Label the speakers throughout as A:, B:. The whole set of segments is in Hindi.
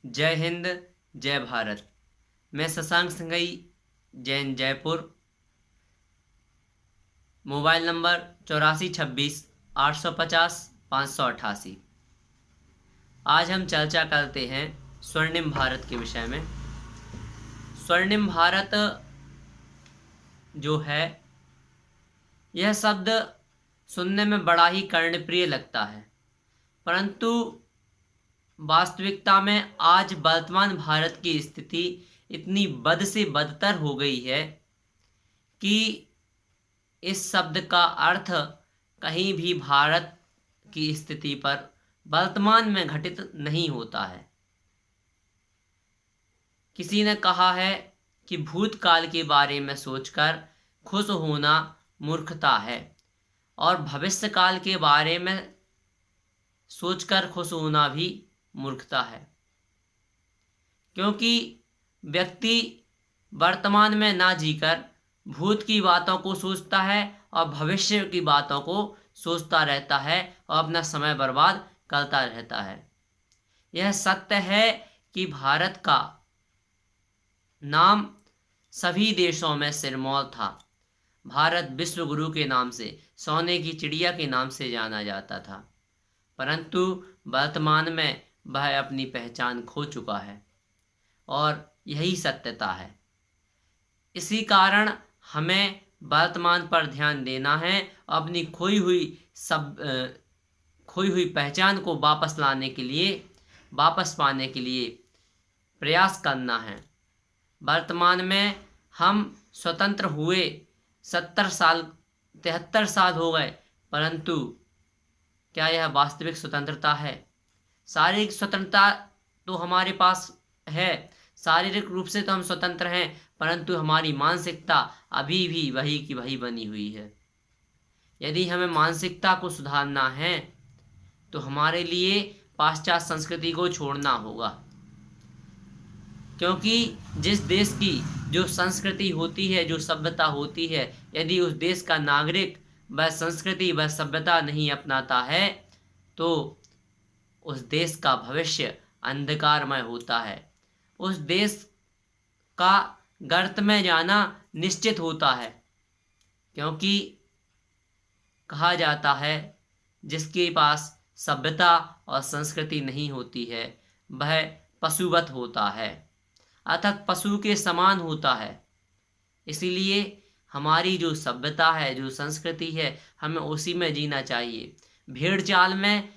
A: जय हिंद, जय भारत। मैं शशांक सिंघई, जैन, जयपुर। Mobile number 8426 850 588। आज हम चर्चा करते हैं स्वर्णिम भारत के विषय में। स्वर्णिम भारत जो है, यह शब्द सुनने में बड़ा ही कर्णप्रिय लगता है, परंतु वास्तविकता में आज वर्तमान भारत की स्थिति इतनी बद से बदतर हो गई है कि इस शब्द का अर्थ कहीं भी भारत की स्थिति पर वर्तमान में घटित नहीं होता है। किसी ने कहा है कि भूतकाल के बारे में सोचकर खुश होना मूर्खता है और भविष्यकाल के बारे में सोचकर खुश होना भी मूर्खता है, क्योंकि व्यक्ति वर्तमान में ना जीकर भूत की बातों को सोचता है और भविष्य की बातों को सोचता रहता है और अपना समय बर्बाद करता रहता है। यह सत्य है कि भारत का नाम सभी देशों में सिरमौर था। भारत विश्व गुरु के नाम से, सोने की चिड़िया के नाम से जाना जाता था, परंतु वर्तमान में वह अपनी पहचान खो चुका है और यही सत्यता है। इसी कारण हमें वर्तमान पर ध्यान देना है, अपनी खोई हुई पहचान को वापस लाने के लिए, वापस पाने के लिए प्रयास करना है। वर्तमान में हम स्वतंत्र हुए 70 साल 73 साल हो गए, परंतु क्या यह वास्तविक स्वतंत्रता है? शारीरिक स्वतंत्रता तो हमारे पास है, शारीरिक रूप से तो हम स्वतंत्र हैं, परंतु हमारी मानसिकता अभी भी वही की वही बनी हुई है। यदि हमें मानसिकता को सुधारना है तो हमारे लिए पाश्चात्य संस्कृति को छोड़ना होगा, क्योंकि जिस देश की जो संस्कृति होती है, जो सभ्यता होती है, यदि उस देश का नागरिक वह संस्कृति वह सभ्यता नहीं अपनाता है तो उस देश का भविष्य अंधकारमय होता है। उस देश का गर्त में जाना निश्चित होता है, क्योंकि कहा जाता है जिसके पास सभ्यता और संस्कृति नहीं होती है वह पशुवत होता है, अर्थात पशु के समान होता है। इसीलिए हमारी जो सभ्यता है, जो संस्कृति है, हमें उसी में जीना चाहिए। भेड़ चाल में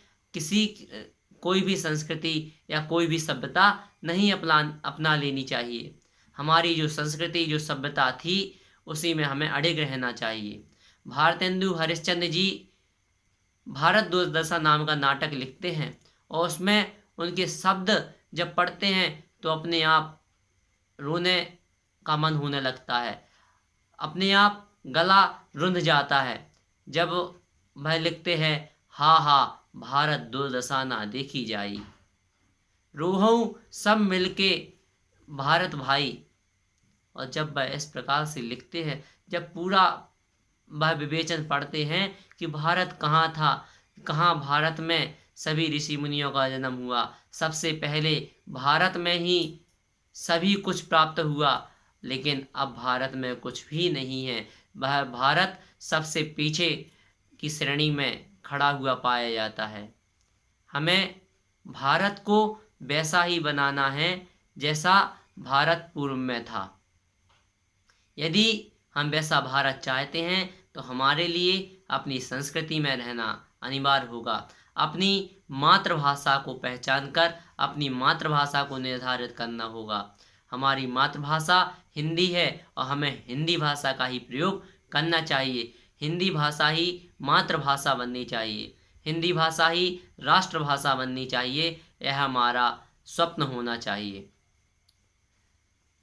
A: कोई भी संस्कृति या कोई भी सभ्यता नहीं अपना लेनी चाहिए। हमारी जो संस्कृति जो सभ्यता थी उसी में हमें अड़िग रहना चाहिए। भारतेंदु हरिश्चंद्र जी भारत दुर्दशा नाम का नाटक लिखते हैं और उसमें उनके शब्द जब पढ़ते हैं तो अपने आप रोने का मन होने लगता है, अपने आप गला रुंध जाता है जब वह लिखते हैं, हा हा भारत दुर्दशा ना देखी जाई, रोहू सब मिलके भारत भाई। और जब वह इस प्रकार से लिखते हैं, जब पूरा वह विवेचन पढ़ते हैं कि भारत कहाँ था, कहाँ भारत में सभी ऋषि मुनियों का जन्म हुआ, सबसे पहले भारत में ही सभी कुछ प्राप्त हुआ, लेकिन अब भारत में कुछ भी नहीं है। वह भारत सबसे पीछे की श्रेणी में खड़ा हुआ पाया जाता है। हमें भारत को वैसा ही बनाना है जैसा भारत पूर्व में था। यदि हम वैसा भारत चाहते हैं तो हमारे लिए अपनी संस्कृति में रहना अनिवार्य होगा। अपनी मातृभाषा को पहचान कर अपनी मातृभाषा को निर्धारित करना होगा। हमारी मातृभाषा हिंदी है और हमें हिंदी भाषा का ही प्रयोग करना चाहिए। हिंदी भाषा ही मातृभाषा बननी चाहिए, हिंदी भाषा ही राष्ट्रभाषा बननी चाहिए। यह हमारा स्वप्न होना चाहिए।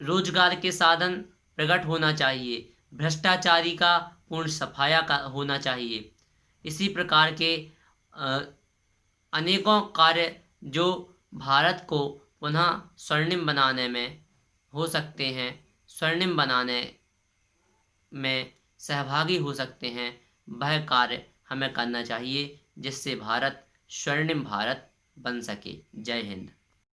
A: रोजगार के साधन प्रकट होना चाहिए, भ्रष्टाचारी का पूर्ण सफाया का होना चाहिए। इसी प्रकार के अनेकों कार्य जो भारत को पुनः स्वर्णिम बनाने में हो सकते हैं, स्वर्णिम बनाने में सहभागी हो सकते हैं, वह कार्य हमें करना चाहिए जिससे भारत स्वर्णिम भारत बन सके। जय हिंद।